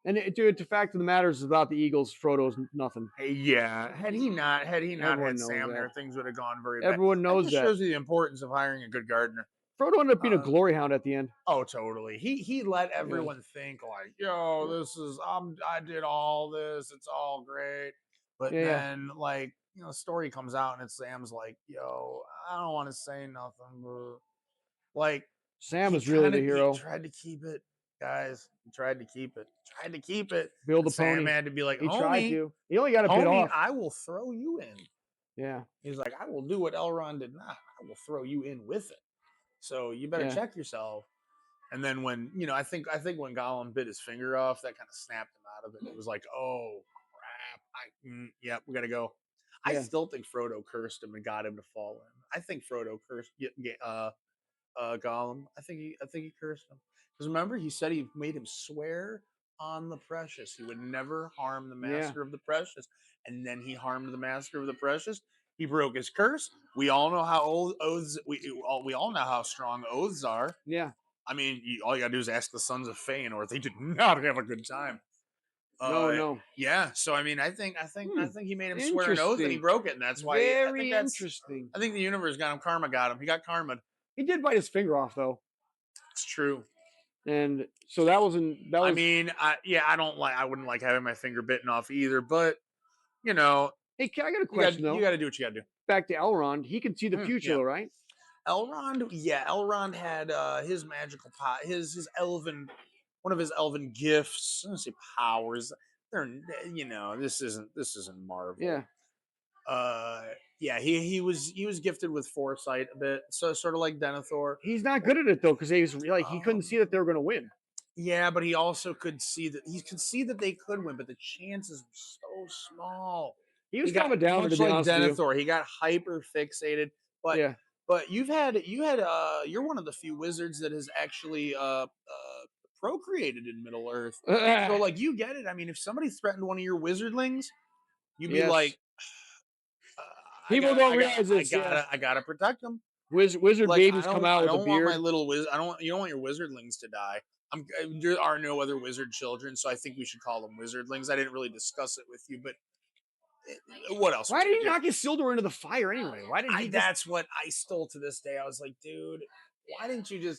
And dude, the fact of the matter is about the Eagles, Frodo's nothing. yeah, had he not Everyone had knows Sam that. there, things would have gone very bad. Everyone That knows just that. shows you the importance of hiring a good gardener. Frodo ended up being a Uh, glory hound at the end. Oh, totally. He let everyone think like, yo, this is I did all this, it's all great. But Yeah, yeah. then like, the story comes out and it's Sam's like, yo, I don't want to say nothing, but like Sam is really the he hero. tried to keep it, guys. He tried to keep it. Tried to keep it. Build And a Sam pony. had to be like, He tried homie, to. He only got a bit homie, off. I will throw you in. Yeah. He's like, I will do what Elrond did not. I will throw you in with it. So you better Yeah. check yourself. And then when I think when Gollum bit his finger off, that kind of snapped him out of it. It was like, oh crap, yeah, we gotta go. I Yeah. still think Frodo cursed him and got him to fall in. I think Frodo cursed Gollum. I think he cursed him because remember he said he made him swear on the Precious he would never harm the Yeah. Master of the Precious, and then he harmed the Master of the Precious. He broke his curse. We all know how old oaths. We all know how strong oaths are. Yeah. I mean, all you gotta do is ask the sons of Feanor. They did not have a good time. No, no. Yeah. So I mean, I Hmm. think he made him swear an oath and he Interesting. broke it, and that's why Very interesting. I think the universe got him. Karma got him. He got karma. He did bite his finger off though. It's true. And so that wasn't that I was mean, I wouldn't like having my finger bitten off either, but you know, hey, I got a you got question you though. got to do what you got to do. Back to Elrond. He can see the future Yeah, though, right? Elrond had his magical his elven one of his elven gifts. I don't say powers. They're this isn't Marvel. Yeah. Yeah, he was gifted with foresight a bit, so sort of like Denethor. He's not good at it though, because he was like he couldn't see that they were gonna win. Yeah, but he also could see that they could win, but the chances were so small. He He was kind got of a downer to much be like honest with you. Denethor. He got hyper fixated, but Yeah. you're one of the few wizards that has actually procreated in Middle Earth. So like you get it. I mean, if somebody threatened one of your wizardlings, you'd be Yes. like, uh, People don't realize this. Yeah. I gotta protect them. Wizard Like babies come out I with a don't want my beard. little I don't you don't want your wizardlings to die. There are no other wizard children, so I think we should call them wizardlings. I didn't really discuss it with you, but what else Why would did you he do? knock his Sildor into the fire anyway? Why didn't he just That's what I stole to this day. I was like, dude, why didn't you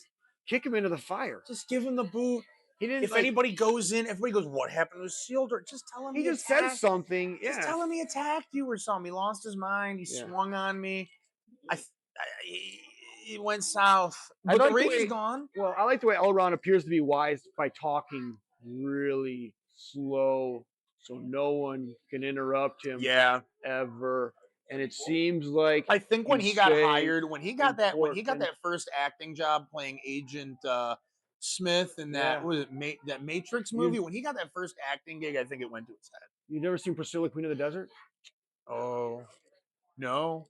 kick him into the fire? just give him the boot? He didn't If like. anybody goes in, everybody goes, "What happened to Sealder?" Just tell him He he just says attacked. something. Just Yeah. tell him he attacked you or something. He lost his mind. He Yeah. swung on me. He went south, I but the like the ring's way. gone. Well, I like the way Elrond appears to be wise by talking really slow, so no one can interrupt him Yeah, ever. And it seems like I think when he he's got saying hired, when he got important. that first acting job playing Agent Smith in that Yeah. was it that Matrix You movie, when he got that first acting gig, I think it went to his head. you never seen Priscilla, Queen of the Desert? Oh no!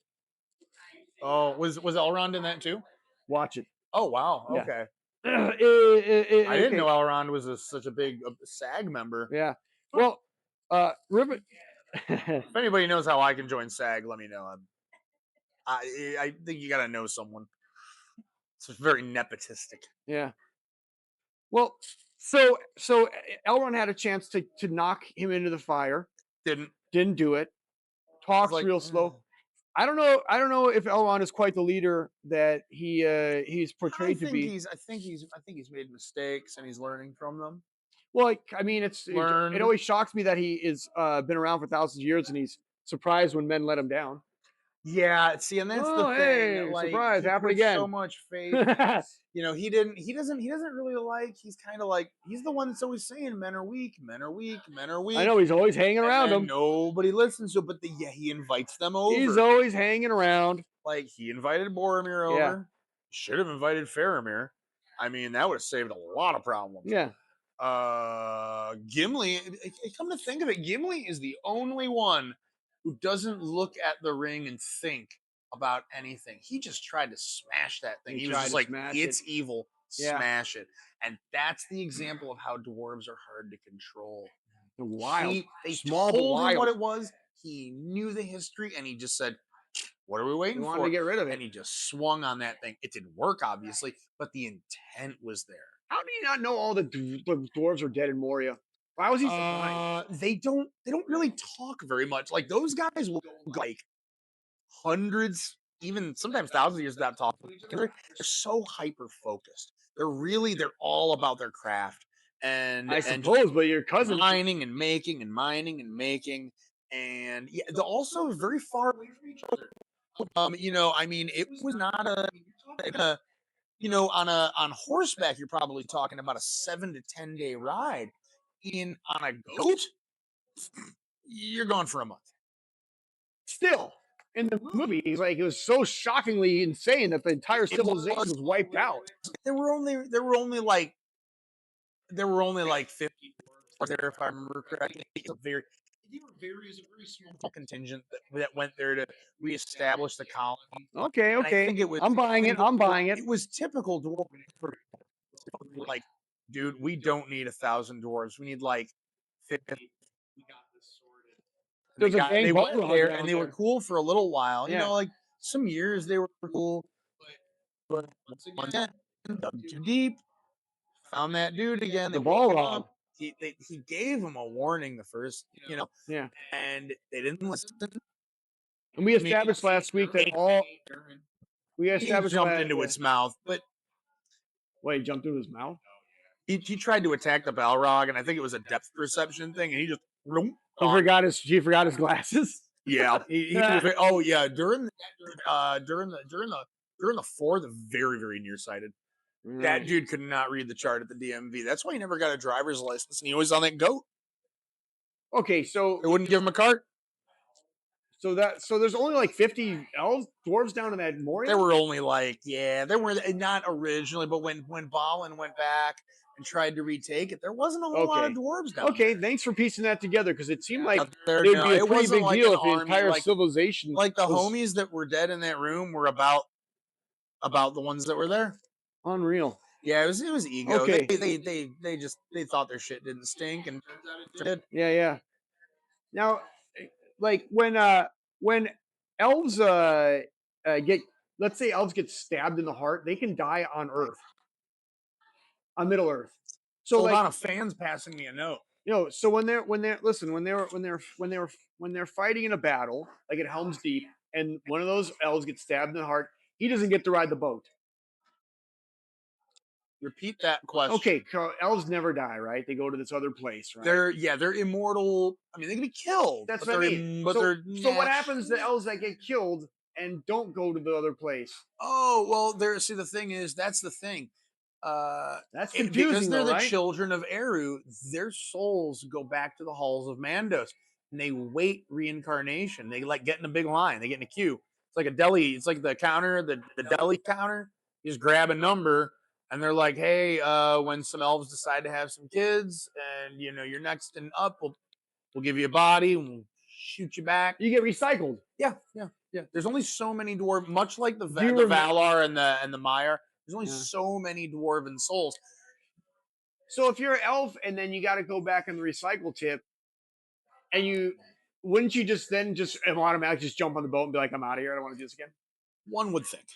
Oh, was Elrond in that too? Watch it. Oh wow! Yeah. Okay, I didn't know Okay. Elrond was such a big SAG member. Yeah. Well, Ribbon. If anybody knows how I can join SAG, let me know. I think you got to know someone. It's very nepotistic. Yeah. Well, so Elrond had a chance to knock him into the fire. Didn't. Didn't do it. It's Talks like real slow. I don't know. I don't know if Elrond is quite the leader that he's portrayed to be. I think he's made mistakes and he's learning from them. Well, like, I mean, it Learned. always shocks me that he is been around for thousands of years and he's surprised when men let him down. Yeah, see, and that's the Oh, thing. hey, Like surprise! he Happened puts so again. much faith. He doesn't really like. He's kind of like he's the one that's always saying men are weak, men are weak, men are weak. I know he's always hanging And around then him. nobody listens to it, but he invites them over. He's always hanging around. Like he invited Boromir over. Yeah. Should have invited Faramir. I mean, that would have saved a lot of problems. Yeah. Gimli. Come to think of it, Gimli is the only one who doesn't look at the ring and think about anything. He just tried to smash that thing. He was just like, it's evil, smash it. And that's the example of how dwarves are hard to control. Wild. They Small but told him wild. what it was. He knew the history, and he just said, "What are we waiting He for?" wanted to get rid of it. And he just swung on that thing. It didn't work, obviously, but the intent was there. How do you not know all the dwarves are dead in Moria? Why was he surprised? They don't really talk very much. Like those guys will go like hundreds, even sometimes thousands of years without talking. They're so hyper focused. They're all about their craft. And I suppose, but your cousin mining and making and mining and making. and yeah, also very far. I mean, it was not on horseback. You're probably talking about a 7 to 10 day ride. On a goat, you're gone for a month. Still, in the movie, he's like, it was so shockingly insane that the entire civilization was wiped out. There were only like 50 there, if I remember correctly. It's a very small contingent that went there to reestablish the colony. Okay, And I okay. think it was. I'm buying it. I'm buying it. It was typical dwarf for like, dude, we don't need 1,000 dwarves. We need like 50. There's a gang They went Balrog there down and they there. were cool for a little while. Yeah. Like some years they were cool, but once again, dug too deep, found that dude again. The They woke him Balrog. up. He gave him a warning the first, Yeah. and they didn't listen. And we established last week that we He established jumped into its mouth, but Wait, he jumped into his mouth? he tried to attack the Balrog, and I think it was a depth perception thing, and he just He forgot his glasses. yeah. He was, oh yeah, during the four, the very very nearsighted. That dude could not read the chart at the DMV. That's why he never got a driver's license, and he was on that goat. Okay, so They wouldn't give him a cart. So there's only like 50 elves, dwarves down in that Moria? There were only there were not originally, but when Balin went back and tried to retake it, there wasn't a whole lot of dwarves down there. Okay, thanks for piecing that together, because it seemed like There, it'd be a it pretty wasn't big like deal an if the army, entire civilization like the homies that were dead in that room were about the ones that were there. Unreal. Yeah, it was ego. Okay. They thought their shit didn't stink, and it did. Yeah. Now, like when elves get, let's say elves get stabbed in the heart, they can die on Earth, on Middle Earth. So hold like, on, a fan's passing me a note. So when they're fighting in a battle, like at Helm's Deep, and one of those elves gets stabbed in the heart, he doesn't get to ride the boat. Repeat that question. Okay, elves never die, right? They go to this other place, right? They're immortal. I mean, they can be killed. That's what I mean. So what happens to elves that get killed and don't go to the other place? Oh well, the thing is, that's the thing. That's confusing, because they're the right? children of Eru. Their souls go back to the halls of Mandos, and they wait reincarnation. They get in a big line. They get in a queue. It's like a deli. It's like the counter, the deli counter. You just grab a number, and they're like, "Hey, when some elves decide to have some kids, and you're next and up, we'll give you a body, and we'll shoot you back. You get recycled." Yeah. There's only so many dwarves, much like the Valar and the Maiar. There's only so many dwarven souls. So if you're an elf and then you got to go back on the recycle tip, and wouldn't you just automatically just jump on the boat and be like, "I'm out of here. I don't want to do this again." One would think.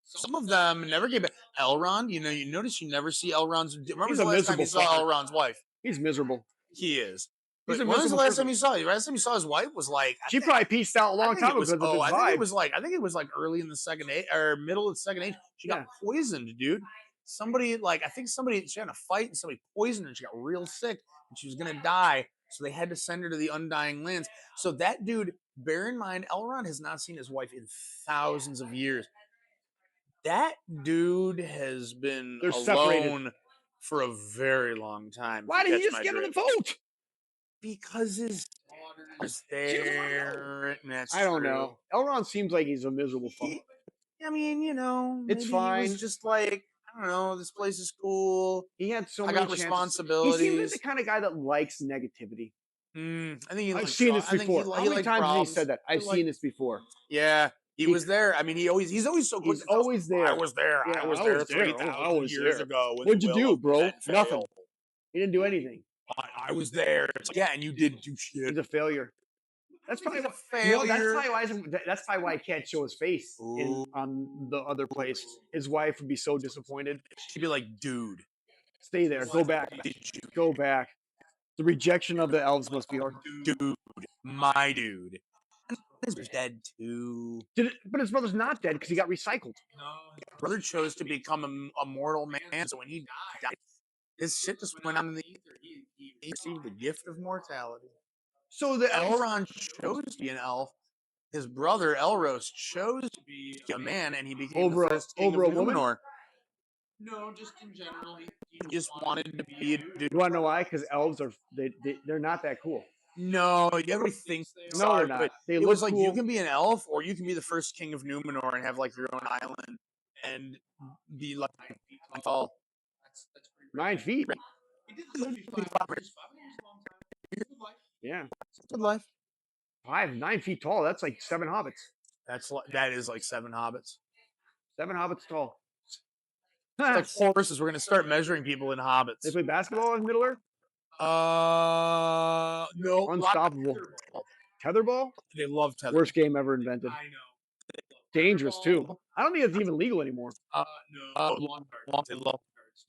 Some of them never get back. Elrond, you notice you never see Elrond's. Remember the last time you saw Elrond's wife? He's miserable. He is. When was the last time you saw? The last time you saw his wife was like she probably pieced out a long time ago. I think it was like early in the second age or middle of the second age. She got poisoned, dude. Somebody she had a fight and somebody poisoned her and she got real sick and she was gonna die. So they had to send her to the Undying Lands. So that dude, bear in mind, Elrond has not seen his wife in thousands of years. That dude has been alone separated for a very long time. Why did he just get on the boat? Because his daughter's there. I don't know. Elrond seems like he's a miserable fuck. I mean, it's fine. He was just like, I don't know, this place is cool. He had so many responsibilities. He seems like the kind of guy that likes negativity. I think I've seen this before. How many times has he said that? I've seen this before. Yeah. He was there. I mean, he's always so quick. He's always there. I was there. Yeah, I was there 3,000 years ago. What'd you do, bro? Nothing. He didn't do anything. I was there. Yeah, and you did do shit. He's a failure. That's probably a failure. That's probably why I can't show his face on the other place. His wife would be so disappointed. She'd be like, "Dude, stay there. Go back. Go back." The rejection of the elves must be hard. Dude, my dude. His brother's dead too. But his brother's not dead because he got recycled. No, his brother chose to become a mortal man. So when he died, his shit just went out in the ether. He received the gift of mortality. So the Elrond chose to be an elf. His brother Elros chose to be a man, and he became the first king over of a woman. Numenor. No, just in general, he just wanted to be a dude. You want to know why? Because elves are they're not that cool. No, everybody thinks they No, are, they're not. but They it look was like cool. you can be an elf, or you can be the first king of Numenor and have like your own island and be like 9 feet tall. That's 9 feet. He did live to be 500. Yeah, Good life. 9 feet tall. That's like 7 hobbits. That is like 7 hobbits. 7 hobbits tall. It's like horses. We're gonna start measuring people in hobbits. They play basketball in Middle Earth. No. Unstoppable. Tetherball. They love tetherball. Worst game ever invented. I know. Dangerous too. I don't think it's even legal anymore. No. They love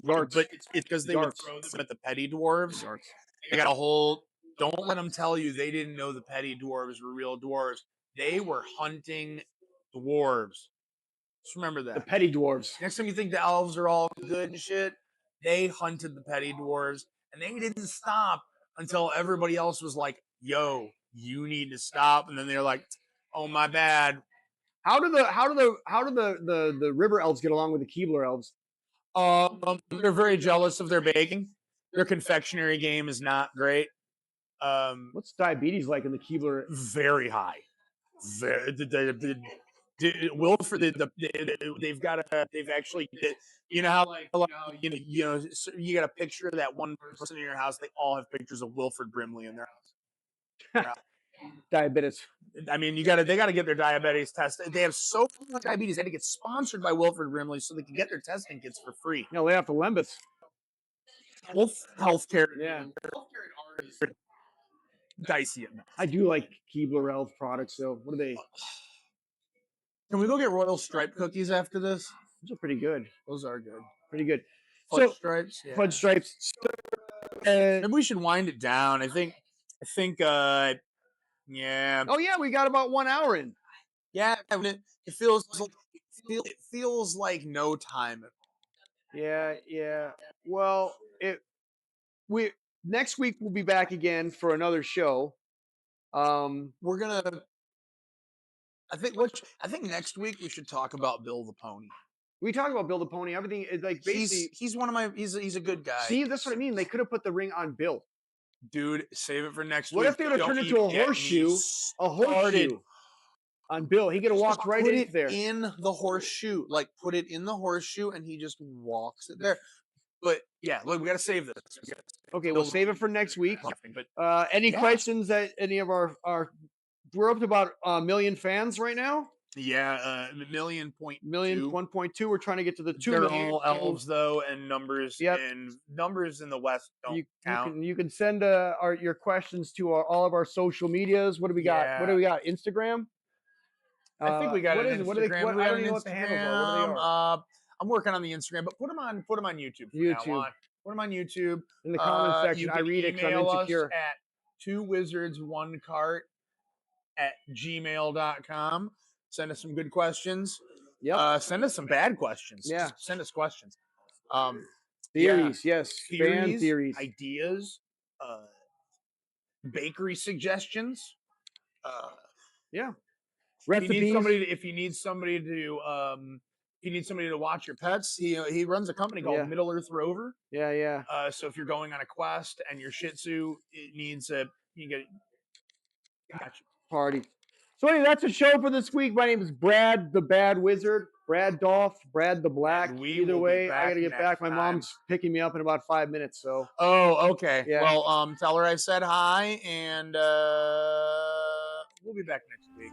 Darts. But it's because they would throw them at the petty dwarves. Darts. They got a whole. Don't let them tell you they didn't know the petty dwarves were real dwarves. They were hunting dwarves. Just remember that. The petty dwarves. Next time you think the elves are all good and shit, they hunted the petty dwarves, and they didn't stop until everybody else was like, "Yo, you need to stop," and then they're like, "Oh, my bad." How do the river elves get along with the Keebler elves? They're very jealous of their baking. Their confectionery game is not great. What's diabetes like in the Keebler? Very high. Wilford, they've got a, they've actually, you know how you got a picture of that one person in your house. They all have pictures of Wilford Brimley in their house. Diabetes. I mean, they got to get their diabetes tested. They have so much diabetes. They had to get sponsored by Wilford Brimley so they can get their testing kits for free. No, lay off the Lembus. Healthcare. Yeah. Dicey. I do like Keebler elf products though. What are they? Can we go get Royal Stripe cookies after this? Those are pretty good. Those are good. Pretty good. Fudge stripes. Yeah. Fudge stripes. Maybe we should wind it down. I think. Yeah. Oh yeah, we got about 1 hour in. Yeah, it feels like no time. Yeah. Well, next week we'll be back again for another show. We're gonna. I think next week we should talk about Bill the Pony. We talk about Bill the Pony. Everything is like basically. He's one of my. He's a good guy. See, that's what I mean. They could have put the ring on Bill. Dude, save it for next week. What if they would have turned into a horseshoe? A horseshoe on Bill. He could have walked right in there. In the horseshoe. Like, put it in the horseshoe and he just walks it there. But yeah, look, we got to save this. Okay, we'll save it for next week. But any questions that any of our we're up to about 1 million fans right now. Yeah, 1.2. We're trying to get to the 2 They're million. all elves though, and numbers. Yep. And numbers in the West don't count. You can send your questions to all of our social medias. What do we got? What do we got? Instagram. I think we got what an is, Instagram. what are they, what, I don't even know what the handles are. What are they are? I'm working on the Instagram, but put them on YouTube. YouTube. Put them on YouTube In the comment section. I read it because I'm insecure. At 2wizards1cart@gmail.com. Send us some good questions. Yep. Send us some bad questions. Yeah. Just send us questions. Theories, yes. Fan theories. Ideas. Bakery suggestions. Yeah. Recipes. If you need somebody to watch your pets, he runs a company called Middle Earth Rover. Yeah. So if you're going on a quest and your Shih Tzu needs you get party. So anyway, that's the show for this week. My name is Brad the Bad Wizard, Brad Dolph, Brad the Black. Either way, I gotta get back. My mom's picking me up in about 5 minutes. So. Oh, okay. Yeah. Well, tell her I said hi, and we'll be back next week.